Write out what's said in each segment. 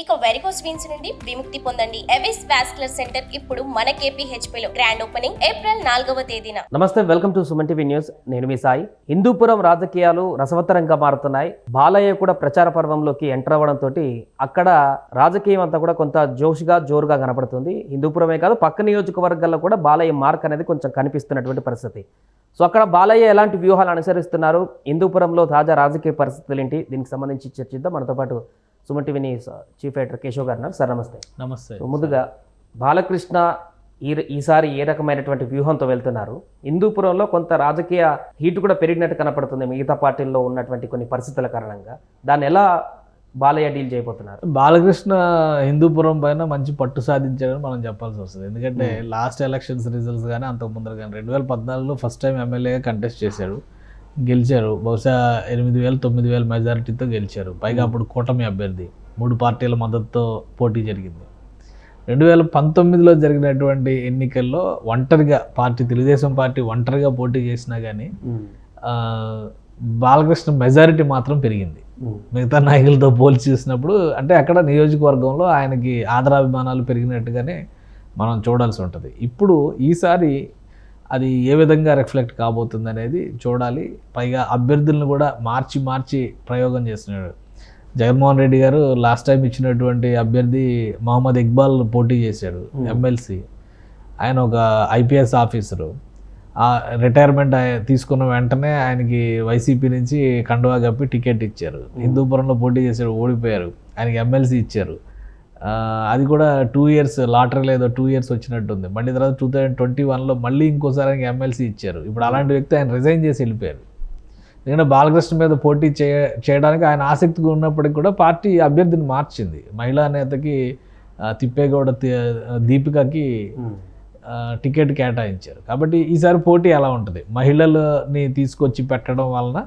ఇక varicose veins నుండి విముక్తి పొందండి. ఎవిస్ వాస్కులర్ సెంటర్ ఇప్పుడు మన KPHP లో గ్రాండ్ ఓపెనింగ్ ఏప్రిల్ 4వ తేదీన. నమస్తే, welcome to Suman TV news. నేను మీ సాయి. హిందూపురం రాజకీయాలు రసవత్తరంగా మారుతున్నాయి. బాలయ్య కూడా ప్రచార పర్వంలోకి ఎంటర్ అవ్వడంతో అక్కడ రాజకీయం అంతా కూడా కొంత జోరుగా కనపడుతుంది. హిందూపురమే కాదు, పక్క నియోజకవర్గాల్లో కూడా బాలయ్య మార్క్ అనేది కొంచెం కనిపిస్తున్నటువంటి పరిస్థితి. సో అక్కడ బాలయ్య ఎలాంటి వ్యూహాలు అనుసరిస్తున్నారు, హిందూపురంలో తాజా రాజకీయ పరిస్థితులు ఏంటి, దీనికి సంబంధించి చర్చిద్దాం. మనతో పాటు Suman TV news chief editor Keshav గారు ఉన్నారు. సార్ నమస్తే. నమస్తే. ముందుగా బాలకృష్ణ ఈసారి ఏ రకమైనటువంటి వ్యూహంతో వెళ్తున్నారు? హిందూపురంలో కొంత రాజకీయ హీట్ కూడా పెరిగినట్టు కనపడుతుంది మిగతా పార్టీల్లో ఉన్నటువంటి కొన్ని పరిస్థితుల కారణంగా. దాన్ని ఎలా బాలయ్య డీల్ చేయబోతున్నారు? బాలకృష్ణ హిందూపురం పైన మంచి పట్టు సాధించాడని మనం చెప్పాల్సి వస్తుంది. ఎందుకంటే లాస్ట్ ఎలక్షన్స్ రిజల్ట్స్ కానీ అంతకు ముందర కానీ 2014లో ఫస్ట్ టైం ఎమ్మెల్యేగా కంటెస్ట్ చేశాడు, గెలిచారు. బహుశా 8,000-9,000 మెజారిటీతో గెలిచారు. పైగా అప్పుడు కూటమి అభ్యర్థి 3 పార్టీల మద్దతుతో పోటీ జరిగింది. 2019లో జరిగినటువంటి ఎన్నికల్లో ఒంటరిగా తెలుగుదేశం పార్టీ ఒంటరిగా పోటీ చేసినా కానీ బాలకృష్ణ మెజారిటీ మాత్రం పెరిగింది మిగతా నాయకులతో పోల్చి చూసినప్పుడు. అంటే అక్కడ నియోజకవర్గంలో ఆయనకి ఆదరాభిమానాలు పెరిగినట్టుగానే మనం చూడాల్సి ఉంటుంది. ఇప్పుడు ఈసారి అది ఏ విధంగా రిఫ్లెక్ట్ కాబోతుంది అనేది చూడాలి. పైగా అభ్యర్థులను కూడా మార్చి ప్రయోగం చేస్తున్నాడు. జగన్మోహన్ రెడ్డి గారు లాస్ట్ టైం ఇచ్చినటువంటి అభ్యర్థి మహమ్మద్ ఇక్బాల్ పోటీ చేశాడు, ఎమ్మెల్సీ. ఆయన ఒక IPS ఆఫీసరు. రిటైర్మెంట్ తీసుకున్న వెంటనే ఆయనకి వైసీపీ నుంచి కండువా కప్పి టికెట్ ఇచ్చారు. హిందూపురంలో పోటీ చేశాడు, ఓడిపోయారు. ఆయనకి ఎమ్మెల్సీ ఇచ్చారు. అది కూడా 2 years లాటరీలో ఏదో 2 years వచ్చినట్టుంది. మళ్ళీ తర్వాత 2021లో మళ్ళీ ఇంకోసారి ఆయనకి ఎమ్మెల్సీ ఇచ్చారు. ఇప్పుడు అలాంటి వ్యక్తి ఆయన రిజైన్ చేసి వెళ్ళిపోయారు. ఎందుకంటే బాలకృష్ణ మీద పోటీ చేయడానికి ఆయన ఆసక్తిగా ఉన్నప్పటికీ కూడా పార్టీ అభ్యర్థిని మార్చింది. మహిళా నేతకి తిప్పేగౌడ దీపికకి టికెట్ కేటాయించారు. కాబట్టి ఈసారి పోటీ ఎలా ఉంటుంది? మహిళలని తీసుకొచ్చి పెట్టడం వలన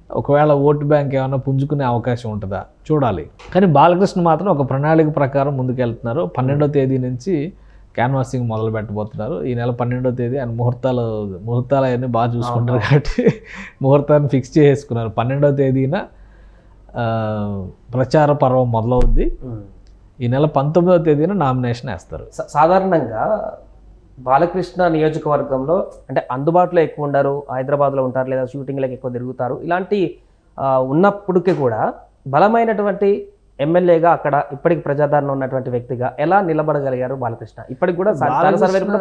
ఒకవేళ ఓటు బ్యాంక్ ఏమైనా పుంజుకునే అవకాశం ఉంటుందా చూడాలి. కానీ బాలకృష్ణ మాత్రం ఒక ప్రణాళిక ప్రకారం ముందుకెళ్తున్నారు. 12వ తేదీ నుంచి క్యాన్వాసింగ్ మొదలు పెట్టబోతున్నారు. ఈ నెల 12వ తేదీ ఆయన ముహూర్తాలు అవన్నీ బాగా చూసుకుంటారు కాబట్టి ముహూర్తాన్ని ఫిక్స్ చేసుకున్నారు. 12వ తేదీన ప్రచార పర్వం మొదలవుద్ది. ఈ నెల 19వ తేదీన నామినేషన్ వేస్తారు. సాధారణంగా బాలకృష్ణ నియోజకవర్గంలో అంటే అందుబాటులో ఎక్కువ ఉండరు, హైదరాబాద్లో ఉంటారు, లేదా షూటింగ్లకు ఎక్కువ తిరుగుతారు. ఇలాంటి ఉన్నప్పటికీ కూడా బలమైనటువంటి ఎమ్మెల్యేగా అక్కడ ఇప్పటికి ప్రజాదరణ ఉన్నటువంటి వ్యక్తిగా ఎలా నిలబడగలిగారు బాలకృష్ణ? ఇప్పటికి కూడా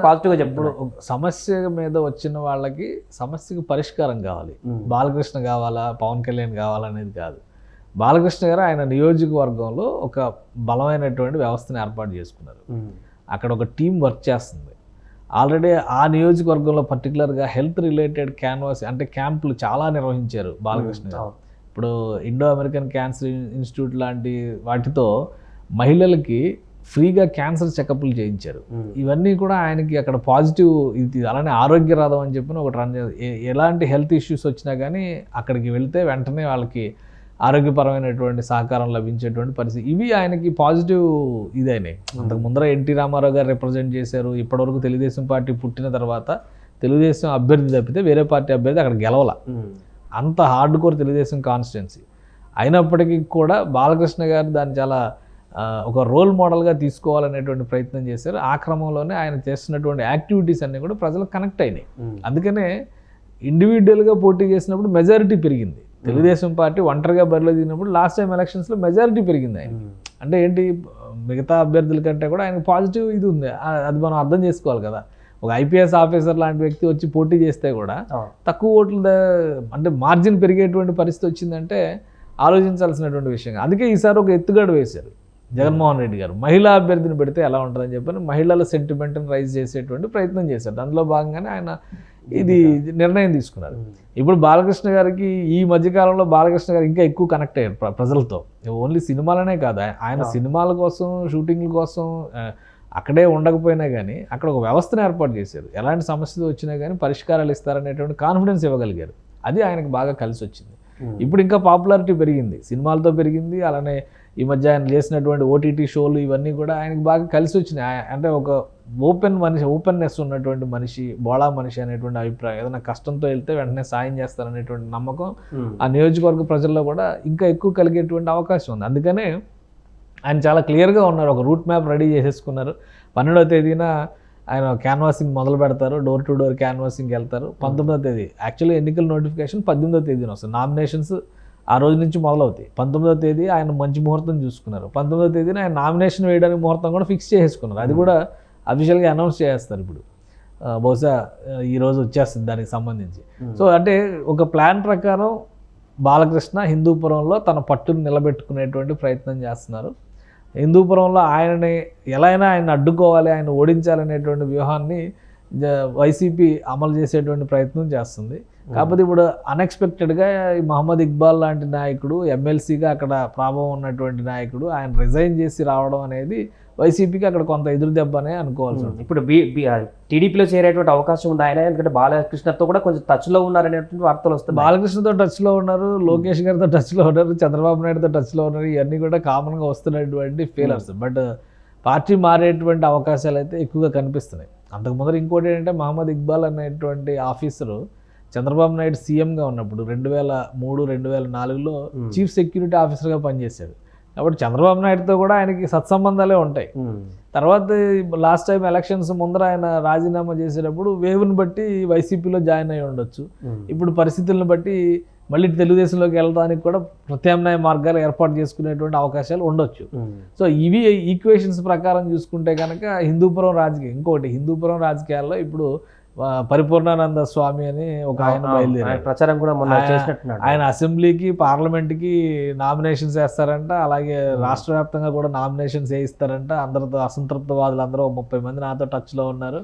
పాజిటివ్గా చెప్తారు. సమస్య మీద వచ్చిన వాళ్ళకి సమస్యకు పరిష్కారం కావాలి. బాలకృష్ణ కావాలా, పవన్ కళ్యాణ్ కావాలనేది కాదు. బాలకృష్ణ గారు ఆయన నియోజకవర్గంలో ఒక బలమైనటువంటి వ్యవస్థను ఏర్పాటు చేసుకున్నారు. అక్కడ ఒక టీం వర్క్ చేస్తుంది. ఆల్రెడీ ఆ నియోజకవర్గంలో పర్టికులర్గా హెల్త్ రిలేటెడ్ క్యాంపులు చాలా నిర్వహించారు బాలకృష్ణ గారు. ఇప్పుడు ఇండో అమెరికన్ క్యాన్సర్ ఇన్స్టిట్యూట్ లాంటి వాటితో మహిళలకి ఫ్రీగా క్యాన్సర్ చెకప్లు చేయించారు. ఇవన్నీ కూడా ఆయనకి అక్కడ పాజిటివ్ ఇది. అలానే ఆరోగ్య రథం అని చెప్పిన ఒకటి రన్ ఎలాంటి హెల్త్ ఇష్యూస్ వచ్చినా కానీ అక్కడికి వెళ్తే వెంటనే వాళ్ళకి ఆరోగ్యపరమైనటువంటి సహకారం లభించేటువంటి పరిస్థితి. ఇవి ఆయనకి పాజిటివ్ ఇదైనాయి. అంతకు ముందర ఎన్టీ రామారావు గారు రిప్రజెంట్ చేశారు. ఇప్పటివరకు తెలుగుదేశం పార్టీ పుట్టిన తర్వాత తెలుగుదేశం అభ్యర్థి తప్పితే వేరే పార్టీ అభ్యర్థి అక్కడ గెలవాల. అంత హార్డ్ కోర్ తెలుగుదేశం కాన్స్టిట్యున్సీ అయినప్పటికీ కూడా బాలకృష్ణ గారు దాన్ని చాలా ఒక రోల్ మోడల్గా తీసుకోవాలనేటువంటి ప్రయత్నం చేశారు. ఆ క్రమంలోనే ఆయన చేస్తున్నటువంటి యాక్టివిటీస్ అన్నీ కూడా ప్రజలకు కనెక్ట్ అయినాయి. అందుకనే ఇండివిజువల్గా పోటీ చేసినప్పుడు మెజారిటీ పెరిగింది. తెలుగుదేశం పార్టీ ఒంటరిగా బరిలో దిగినప్పుడు లాస్ట్ టైం ఎలక్షన్స్లో మెజారిటీ పెరిగింది ఆయన. అంటే ఏంటి, మిగతా అభ్యర్థుల కంటే కూడా ఆయనకు పాజిటివ్ ఇది ఉంది. అది మనం అర్థం చేసుకోవాలి కదా. ఒక IPS ఆఫీసర్ లాంటి వ్యక్తి వచ్చి పోటీ చేస్తే కూడా తక్కువ ఓట్లు అంటే మార్జిన్ పెరిగేటువంటి పరిస్థితి వచ్చిందంటే ఆలోచించాల్సినటువంటి విషయం. అందుకే ఈసారి ఒక ఎత్తుగడ వేశారు జగన్మోహన్ రెడ్డి గారు. మహిళా అభ్యర్థిని పెడితే ఎలా ఉంటుందని చెప్పని మహిళల సెంటిమెంట్ని రైజ్ చేసేటువంటి ప్రయత్నం చేశారు. అందులో భాగంగానే ఆయన ఇది నిర్ణయం తీసుకున్నారు. ఇప్పుడు బాలకృష్ణ గారికి ఈ మధ్యకాలంలో బాలకృష్ణ గారు ఇంకా ఎక్కువ కనెక్ట్ అయ్యారు ప్రజలతో. ఓన్లీ సినిమాలనే కాదు, ఆయన సినిమాల కోసం, షూటింగ్ల కోసం అక్కడే ఉండకపోయినా కానీ అక్కడ ఒక వ్యవస్థను ఏర్పాటు చేశారు. ఎలాంటి సమస్యలు వచ్చినా కానీ పరిష్కారాలు ఇస్తారనేటువంటి కాన్ఫిడెన్స్ ఇవ్వగలిగారు. అది ఆయనకు బాగా కలిసి వచ్చింది. ఇప్పుడు ఇంకా పాపులారిటీ పెరిగింది, సినిమాలతో పెరిగింది. అలానే ఈ మధ్య ఆయన చేసినటువంటి OTT షోలు ఇవన్నీ కూడా ఆయనకు బాగా కలిసి వచ్చినాయి. అంటే ఒక ఓపెన్నెస్ ఉన్నటువంటి మనిషి, బోళా మనిషి అనేటువంటి అభిప్రాయం. ఏదైనా కష్టంతో వెళ్తే వెంటనే సాయం చేస్తారనేటువంటి నమ్మకం ఆ నియోజకవర్గ ప్రజల్లో కూడా ఇంకా ఎక్కువ కలిగేటువంటి అవకాశం ఉంది. అందుకనే ఆయన చాలా క్లియర్గా ఉన్నారు, ఒక రూట్ మ్యాప్ రెడీ చేసేసుకున్నారు. 12వ తేదీన ఆయన క్యాన్వాసింగ్ మొదలు పెడతారు, డోర్ టు డోర్ క్యాన్వాసింగ్కి వెళ్తారు. 19వ తేదీ యాక్చువల్లీ ఎన్నికల నోటిఫికేషన్ 18వ తేదీన వస్తుంది, నామినేషన్స్ ఆ రోజు నుంచి మొదలవుతాయి. 19వ తేదీ ఆయన మంచి ముహూర్తం చూసుకున్నారు. 19వ తేదీన ఆయన నామినేషన్ వేయడానికి ముహూర్తం కూడా ఫిక్స్ చేసుకున్నారు. అది కూడా అఫీషియల్గా అనౌన్స్ చేస్తారు ఇప్పుడు, బహుశా ఈరోజు వచ్చేస్తుంది దానికి సంబంధించి. సో అంటే ఒక ప్లాన్ ప్రకారం బాలకృష్ణ హిందూపురంలో తన పట్టును నిలబెట్టుకునేటువంటి ప్రయత్నం చేస్తున్నారు. హిందూపురంలో ఆయనని ఎలా అయినా ఆయన అడ్డుకోవాలి, ఆయన ఓడించాలనేటువంటి వ్యూహాన్ని వైసీపీ అమలు చేసేటువంటి ప్రయత్నం చేస్తుంది. కాకపోతే ఇప్పుడు అన్ఎక్స్పెక్టెడ్గా మహమ్మద్ ఇక్బాల్ లాంటి నాయకుడు, ఎమ్మెల్సీగా అక్కడ ప్రభావం ఉన్నటువంటి నాయకుడు, ఆయన రిజైన్ చేసి రావడం అనేది వైసీపీకి అక్కడ కొంత ఎదురు దెబ్బ అనే అనుకోవాల్సి ఉంటుంది. ఇప్పుడు టీడీపీలో చేరేటువంటి అవకాశం ఉంది ఆయన, ఎందుకంటే బాలకృష్ణతో కూడా కొంచెం టచ్లో ఉన్నారనేటువంటి వార్తలు వస్తాయి. బాలకృష్ణతో టచ్లో ఉన్నారు, లోకేష్ గారితో టచ్లో ఉన్నారు, చంద్రబాబు నాయుడుతో టచ్లో ఉన్నారు. ఇవన్నీ కూడా కామన్గా వస్తున్నటువంటి ఫీలర్స్. బట్ పార్టీ మారేటువంటి అవకాశాలు అయితే ఎక్కువగా కనిపిస్తున్నాయి. అంతకుముందర ఇంకోటి ఏంటంటే మహమ్మద్ ఇక్బాల్ అనేటువంటి ఆఫీసరు చంద్రబాబు నాయుడు సీఎంగా ఉన్నప్పుడు 2003-2004లో చీఫ్ సెక్యూరిటీ ఆఫీసర్గా పనిచేశాడు. కాబట్టి చంద్రబాబు నాయుడుతో కూడా ఆయనకి సత్సంబంధాలే ఉంటాయి. తర్వాత లాస్ట్ టైం ఎలక్షన్స్ ముందర ఆయన రాజీనామా చేసేటప్పుడు వేవ్ని బట్టి వైసీపీలో జాయిన్ అయి ఉండొచ్చు. ఇప్పుడు పరిస్థితులను బట్టి మళ్ళీ తెలుగుదేశంలోకి వెళ్ళడానికి కూడా ప్రత్యామ్నాయ మార్గాలు ఏర్పాటు చేసుకునేటువంటి అవకాశాలు ఉండొచ్చు. సో ఇవి ఈక్వేషన్స్ ప్రకారం చూసుకుంటే కనుక హిందూపురం రాజకీయాల్లో ఇప్పుడు పరిపూర్ణానంద స్వామి అని ఒక ఆయన బయలుదేరారు, ప్రచారం కూడా చేసినట్టున్నాడు. ఆయన అసెంబ్లీకి పార్లమెంట్కి నామినేషన్స్ వేస్తారంట, అలాగే రాష్ట్ర వ్యాప్తంగా కూడా నామినేషన్స్ వేయిస్తారంట. అందరితో అసంతృప్తవాదులు అందరూ 30 మంది నాతో టచ్లో ఉన్నారు,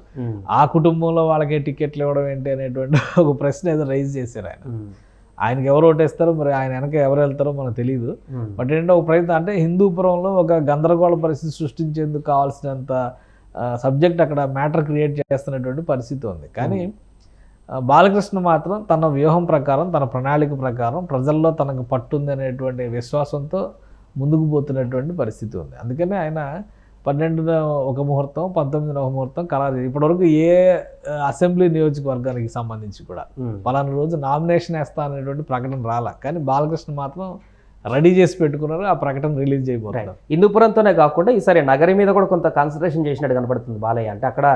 ఆ కుటుంబంలో వాళ్ళకే టికెట్లు ఇవ్వడం ఏంటి అనేటువంటి ఒక ప్రశ్న ఏదో రైజ్ చేశారు ఆయనకి ఎవరు ఓటేస్తారో మరి ఆయన వెనక ఎవరు వెళ్తారో మనకు తెలియదు. బట్ ఏంటంటే ఒక ప్రయత్నం అంటే హిందూపురంలో ఒక గందరగోళ పరిస్థితి సృష్టించేందుకు కావాల్సినంత సబ్జెక్ట్ అక్కడ మ్యాటర్ క్రియేట్ చేస్తున్నటువంటి పరిస్థితి ఉంది. కానీ బాలకృష్ణ మాత్రం తన వ్యూహం ప్రకారం, తన ప్రణాళిక ప్రకారం ప్రజల్లో తనకు పట్టుంది అనేటువంటి విశ్వాసంతో ముందుకు పోతున్నటువంటి పరిస్థితి ఉంది. అందుకనే ఆయన 12న ఒక ముహూర్తం, 19న ఒక ముహూర్తం ఖరారు. ఇప్పటివరకు ఏ అసెంబ్లీ నియోజకవర్గానికి సంబంధించి కూడా పలానా రోజు నామినేషన్ వేస్తా అనేటువంటి ప్రకటన రాలా. కానీ బాలకృష్ణ మాత్రం రెడీ చేసి పెట్టుకున్నారు, ఆ ప్రకటన రిలీజ్ అయిపోతారు. హిందూపురంతోనే కాకుండా ఈసారి నగరి మీద కూడా కొంత కాన్సన్ట్రేషన్ చేసినట్టు కనపడుతుంది బాలయ్య. అంటే అక్కడ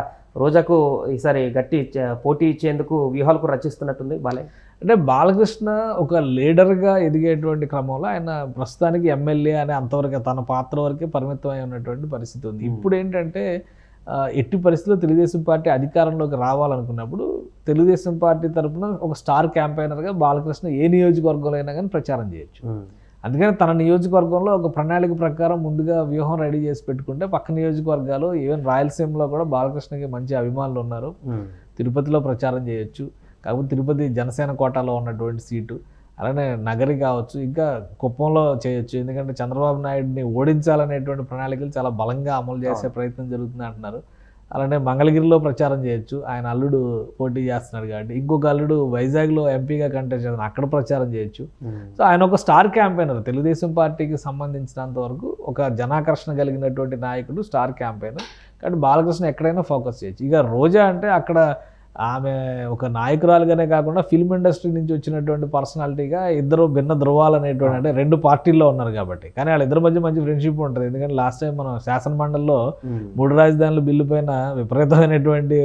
రోజాకు ఈసారి గట్టి పోటీ ఇచ్చేందుకు వ్యూహాలు కూడా రచిస్తున్నట్టుంది బాలయ్య. అంటే బాలకృష్ణ ఒక లీడర్గా ఎదిగేటువంటి క్రమంలో ఆయన ప్రస్తుతానికి ఎమ్మెల్యే అనే అంతవరకు తన పాత్ర వరకే పరిమితమై ఉన్నటువంటి పరిస్థితి ఉంది. ఇప్పుడు ఏంటంటే ఎట్టి పరిస్థితుల్లో తెలుగుదేశం పార్టీ అధికారంలోకి రావాలనుకున్నప్పుడు తెలుగుదేశం పార్టీ తరఫున ఒక స్టార్ క్యాంపెయినర్గా బాలకృష్ణ ఏ నియోజకవర్గంలో అయినా కానీ ప్రచారం చేయొచ్చు. అందుకని తన నియోజకవర్గంలో ఒక ప్రణాళిక ప్రకారం ముందుగా వ్యూహం రెడీ చేసి పెట్టుకుంటే పక్క నియోజకవర్గాలు ఈవెన్ రాయలసీమలో కూడా బాలకృష్ణకి మంచి అభిమానులు ఉన్నారు. తిరుపతిలో ప్రచారం చేయొచ్చు, కాకపోతే తిరుపతి జనసేన కోటాలో ఉన్నటువంటి సీటు. అలానే నగరి కావచ్చు, ఇంకా కుప్పంలో చేయొచ్చు. ఎందుకంటే చంద్రబాబు నాయుడిని ఓడించాలనేటువంటి ప్రణాళికలు చాలా బలంగా అమలు చేసే ప్రయత్నం జరుగుతుంది అంటున్నారు. అలానే మంగళగిరిలో ప్రచారం చేయొచ్చు, ఆయన అల్లుడు పోటీ చేస్తున్నాడు కాబట్టి. ఇంకొక అల్లుడు వైజాగ్లో ఎంపీగా కంటెస్ట్ చేస్తున్నాడు, అక్కడ ప్రచారం చేయొచ్చు. సో ఆయన ఒక స్టార్ క్యాంపెయినర్, తెలుగుదేశం పార్టీకి సంబంధించినంత వరకు ఒక జనాకర్షణ కలిగినటువంటి నాయకుడు, స్టార్ క్యాంపెయినర్. కాబట్టి బాలకృష్ణ ఎక్కడైనా ఫోకస్ చేయొచ్చు. ఇక రోజా అంటే అక్కడ ఆమె ఒక నాయకురాలుగానే కాకుండా ఫిల్మ్ ఇండస్ట్రీ నుంచి వచ్చినటువంటి పర్సనాలిటీగా ఇద్దరు భిన్న ధృవాలు అనేటువంటి, అంటే 2 పార్టీల్లో ఉన్నారు కాబట్టి. కానీ వాళ్ళిద్దరి మధ్య మంచి ఫ్రెండ్షిప్ ఉంటుంది. ఎందుకంటే లాస్ట్ టైం మనం శాసన మండలిలో 3 రాజధానుల బిల్లు పైన విపరీతమైనటువంటి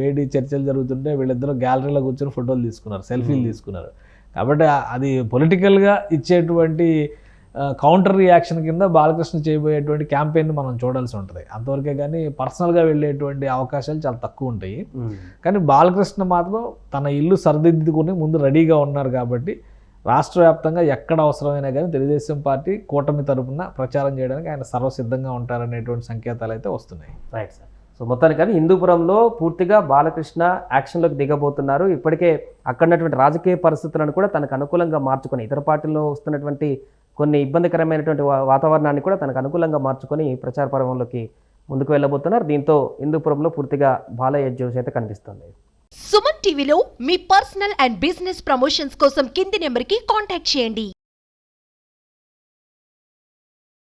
వేడి చర్చలు జరుగుతుంటే వీళ్ళిద్దరూ గ్యాలరీలో కూర్చొని ఫోటోలు తీసుకున్నారు, సెల్ఫీలు తీసుకున్నారు. కాబట్టి అది పొలిటికల్గా ఇచ్చేటువంటి కౌంటర్ రియాక్షన్ కింద బాలకృష్ణ చేయబోయేటువంటి క్యాంపెయిన్ మనం చూడాల్సి ఉంటుంది. అంతవరకే కానీ పర్సనల్గా వెళ్ళేటువంటి అవకాశాలు చాలా తక్కువ ఉంటాయి. కానీ బాలకృష్ణ మాత్రం తన ఇల్లు సరిదిద్దుకుని ముందు రెడీగా ఉన్నారు కాబట్టి రాష్ట్ర వ్యాప్తంగా ఎక్కడ అవసరమైనా కానీ తెలుగుదేశం పార్టీ కూటమి తరపున ప్రచారం చేయడానికి ఆయన సర్వసిద్ధంగా ఉంటారనేటువంటి సంకేతాలు అయితే వస్తున్నాయి. Right sir. సో మొత్తానికి హిందూపురంలో పూర్తిగా బాలకృష్ణ యాక్షన్లోకి దిగబోతున్నారు. ఇప్పటికే అక్కడున్నటువంటి రాజకీయ పరిస్థితులను కూడా తనకు అనుకూలంగా మార్చుకొని, ఇతర పార్టీల్లో వస్తున్నటువంటి కొన్ని ఇబ్బందికరమైనటువంటి వాతావరణాన్ని కూడా తనకు అనుకూలంగా మార్చుకొని ప్రచార పర్వంలోకి ముందుకు వెళ్ళబోతున్నారు. దీంతో హిందూపురంలో పూర్తిగా బాలయ్య జోష్ అయితే కనిపిస్తుంది. సుమన్ టీవీలో మీ పర్సనల్ అండ్ బిజినెస్ ప్రమోషన్స్ కోసం కింది నెంబర్కి కాంటాక్ట్ చేయండి.